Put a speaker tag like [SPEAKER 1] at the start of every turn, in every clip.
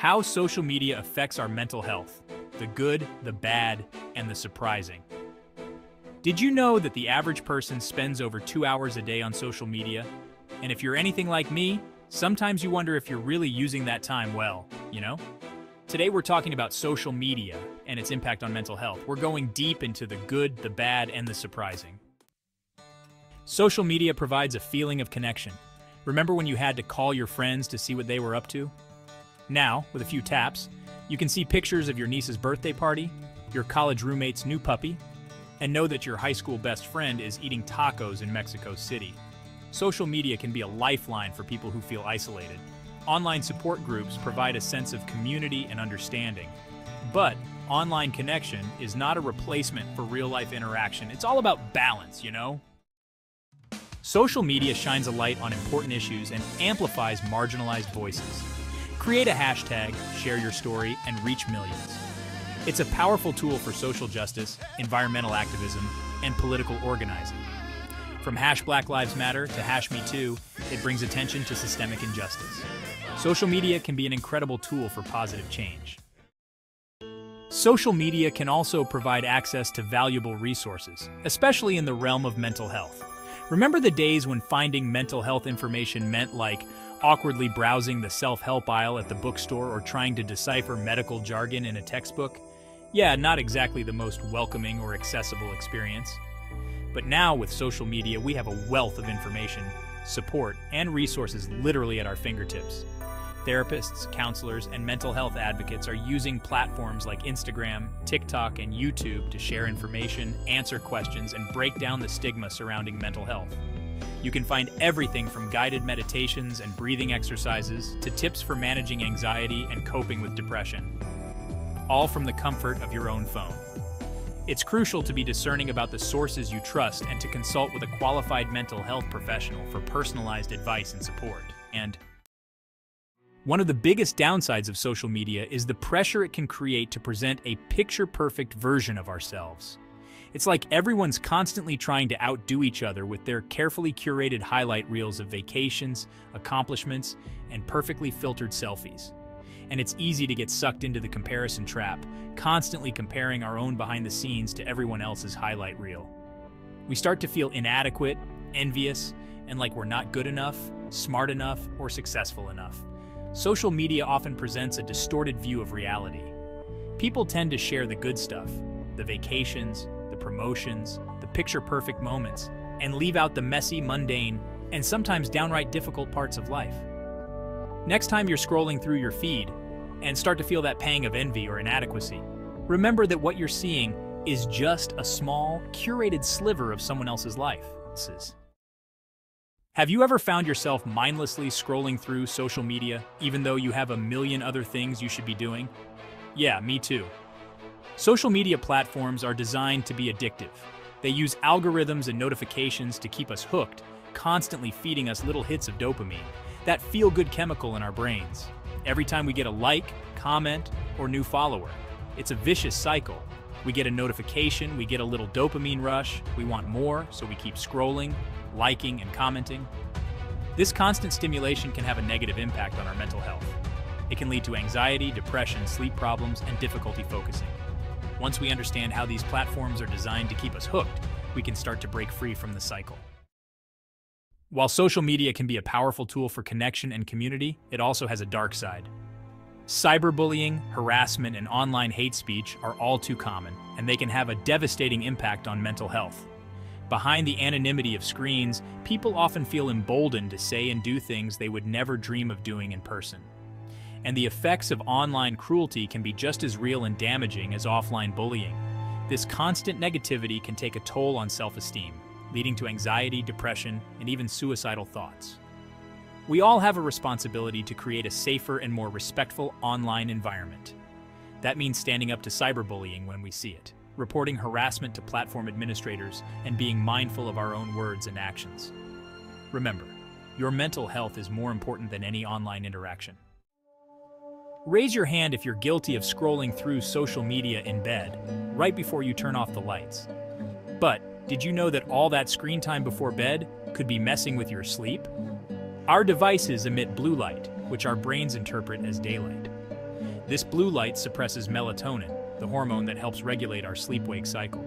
[SPEAKER 1] How social media affects our mental health, the good, the bad, and the surprising. Did you know that the average person spends over 2 hours a day on social media? And if you're anything like me, sometimes you wonder if you're really using that time well, you know? Today we're talking about social media and its impact on mental health. We're going deep into the good, the bad, and the surprising. Social media provides a feeling of connection. Remember when you had to call your friends to see what they were up to? Now, with a few taps, you can see pictures of your niece's birthday party, your college roommate's new puppy, and know that your high school best friend is eating tacos in Mexico City. Social media can be a lifeline for people who feel isolated. Online support groups provide a sense of community and understanding. But online connection is not a replacement for real-life interaction. It's all about balance, you know? Social media shines a light on important issues and amplifies marginalized voices. Create a hashtag, share your story, and reach millions. It's a powerful tool for social justice, environmental activism, and political organizing. From #BlackLivesMatter to #MeToo, it brings attention to systemic injustice. Social media can be an incredible tool for positive change. Social media can also provide access to valuable resources, especially in the realm of mental health. Remember the days when finding mental health information meant like awkwardly browsing the self-help aisle at the bookstore or trying to decipher medical jargon in a textbook? Yeah, not exactly the most welcoming or accessible experience. But now with social media, we have a wealth of information, support, and resources literally at our fingertips. Therapists, counselors, and mental health advocates are using platforms like Instagram, TikTok, and YouTube to share information, answer questions, and break down the stigma surrounding mental health. You can find everything from guided meditations and breathing exercises to tips for managing anxiety and coping with depression, all from the comfort of your own phone. It's crucial to be discerning about the sources you trust and to consult with a qualified mental health professional for personalized advice and support. And one of the biggest downsides of social media is the pressure it can create to present a picture-perfect version of ourselves. It's like everyone's constantly trying to outdo each other with their carefully curated highlight reels of vacations, accomplishments, and perfectly filtered selfies. And it's easy to get sucked into the comparison trap, constantly comparing our own behind the scenes to everyone else's highlight reel. We start to feel inadequate, envious, and like we're not good enough, smart enough, or successful enough. Social media often presents a distorted view of reality. People tend to share the good stuff, the vacations, the promotions, the picture-perfect moments, and leave out the messy, mundane, and sometimes downright difficult parts of life. Next time you're scrolling through your feed and start to feel that pang of envy or inadequacy, remember that what you're seeing is just a small, curated sliver of someone else's life. Have you ever found yourself mindlessly scrolling through social media, even though you have a million other things you should be doing? Yeah, me too. Social media platforms are designed to be addictive. They use algorithms and notifications to keep us hooked, constantly feeding us little hits of dopamine, that feel-good chemical in our brains. Every time we get a like, comment, or new follower, it's a vicious cycle. We get a notification, we get a little dopamine rush, we want more, so we keep scrolling, liking, and commenting. This constant stimulation can have a negative impact on our mental health. It can lead to anxiety, depression, sleep problems, and difficulty focusing. Once we understand how these platforms are designed to keep us hooked, we can start to break free from the cycle. While social media can be a powerful tool for connection and community, it also has a dark side. Cyberbullying, harassment, and online hate speech are all too common, and they can have a devastating impact on mental health. Behind the anonymity of screens, people often feel emboldened to say and do things they would never dream of doing in person. And the effects of online cruelty can be just as real and damaging as offline bullying. This constant negativity can take a toll on self-esteem, leading to anxiety, depression, and even suicidal thoughts. We all have a responsibility to create a safer and more respectful online environment. That means standing up to cyberbullying when we see it, reporting harassment to platform administrators, and being mindful of our own words and actions. Remember, your mental health is more important than any online interaction. Raise your hand if you're guilty of scrolling through social media in bed, right before you turn off the lights. But did you know that all that screen time before bed could be messing with your sleep? Our devices emit blue light, which our brains interpret as daylight. This blue light suppresses melatonin, the hormone that helps regulate our sleep-wake cycle.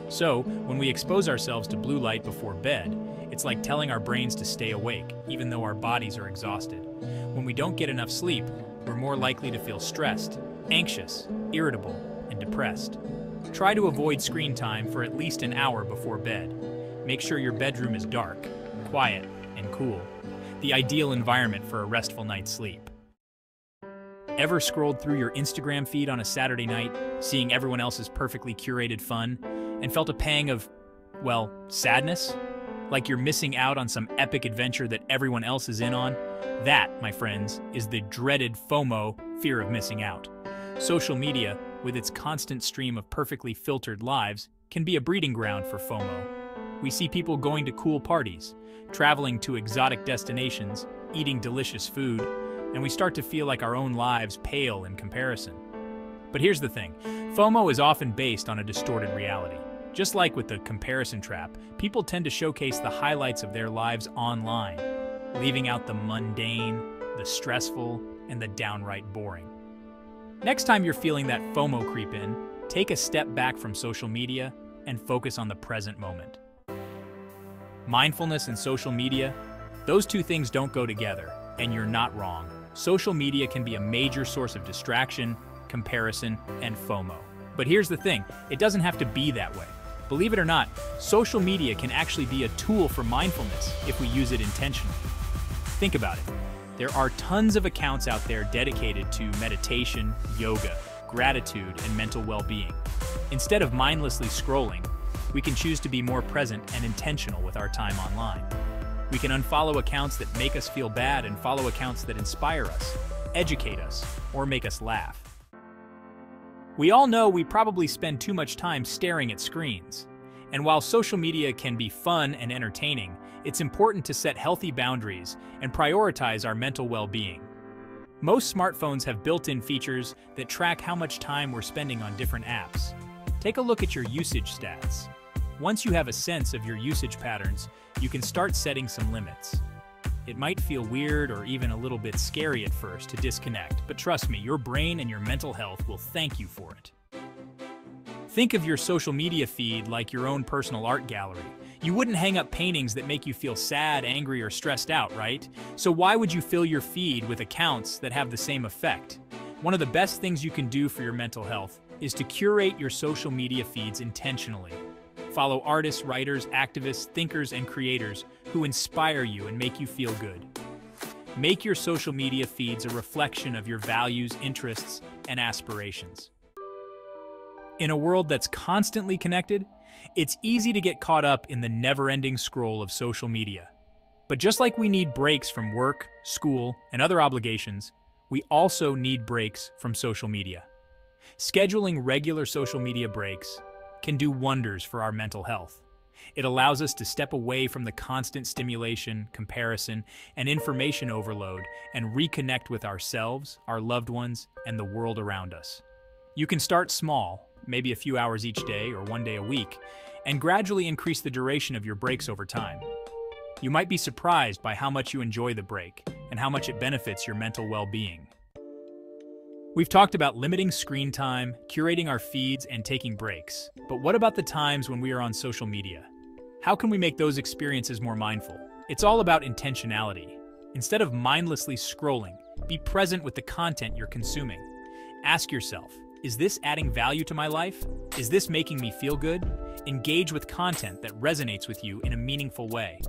[SPEAKER 1] So, when we expose ourselves to blue light before bed, it's like telling our brains to stay awake, even though our bodies are exhausted. When we don't get enough sleep, we're more likely to feel stressed, anxious, irritable, and depressed. Try to avoid screen time for at least an hour before bed. Make sure your bedroom is dark, quiet, and cool, the ideal environment for a restful night's sleep. Ever scrolled through your Instagram feed on a Saturday night, seeing everyone else's perfectly curated fun, and felt a pang of, well, sadness? Like you're missing out on some epic adventure that everyone else is in on? That, my friends, is the dreaded FOMO, fear of missing out. Social media, with its constant stream of perfectly filtered lives, can be a breeding ground for FOMO. We see people going to cool parties, traveling to exotic destinations, eating delicious food, and we start to feel like our own lives pale in comparison. But here's the thing, FOMO is often based on a distorted reality. Just like with the comparison trap, people tend to showcase the highlights of their lives online, leaving out the mundane, the stressful, and the downright boring. Next time you're feeling that FOMO creep in, take a step back from social media and focus on the present moment. Mindfulness and social media, those two things don't go together, and you're not wrong. Social media can be a major source of distraction, comparison, and FOMO. But here's the thing, it doesn't have to be that way. Believe it or not, social media can actually be a tool for mindfulness if we use it intentionally. Think about it. There are tons of accounts out there dedicated to meditation, yoga, gratitude, and mental well-being. Instead of mindlessly scrolling, we can choose to be more present and intentional with our time online. We can unfollow accounts that make us feel bad and follow accounts that inspire us, educate us, or make us laugh. We all know we probably spend too much time staring at screens. And while social media can be fun and entertaining, it's important to set healthy boundaries and prioritize our mental well-being. Most smartphones have built-in features that track how much time we're spending on different apps. Take a look at your usage stats. Once you have a sense of your usage patterns, you can start setting some limits. It might feel weird or even a little bit scary at first to disconnect, but trust me, your brain and your mental health will thank you for it. Think of your social media feed like your own personal art gallery. You wouldn't hang up paintings that make you feel sad, angry, or stressed out, right? So why would you fill your feed with accounts that have the same effect? One of the best things you can do for your mental health is to curate your social media feeds intentionally. Follow artists, writers, activists, thinkers, and creators who inspire you and make you feel good. Make your social media feeds a reflection of your values, interests, and aspirations. In a world that's constantly connected, it's easy to get caught up in the never-ending scroll of social media. But just like we need breaks from work, school, and other obligations, we also need breaks from social media. Scheduling regular social media breaks can do wonders for our mental health. It allows us to step away from the constant stimulation, comparison, and information overload and reconnect with ourselves, our loved ones, and the world around us. You can start small, maybe a few hours each day or one day a week, and gradually increase the duration of your breaks over time. You might be surprised by how much you enjoy the break and how much it benefits your mental well-being. We've talked about limiting screen time, curating our feeds, and taking breaks. But what about the times when we are on social media? How can we make those experiences more mindful? It's all about intentionality. Instead of mindlessly scrolling, be present with the content you're consuming. Ask yourself, is this adding value to my life? Is this making me feel good? Engage with content that resonates with you in a meaningful way.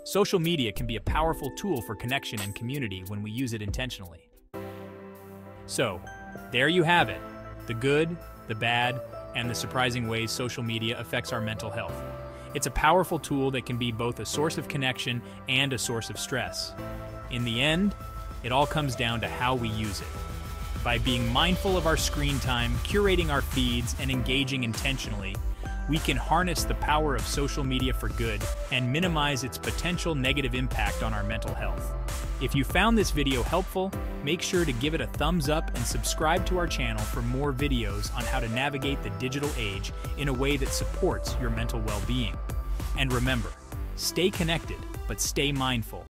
[SPEAKER 1] Social media can be a powerful tool for connection and community when we use it intentionally. So, there you have it. The good, the bad, and the surprising ways social media affects our mental health. It's a powerful tool that can be both a source of connection and a source of stress. In the end, it all comes down to how we use it. By being mindful of our screen time, curating our feeds, and engaging intentionally, we can harness the power of social media for good and minimize its potential negative impact on our mental health. If you found this video helpful, make sure to give it a thumbs up and subscribe to our channel for more videos on how to navigate the digital age in a way that supports your mental well-being. And remember, stay connected, but stay mindful.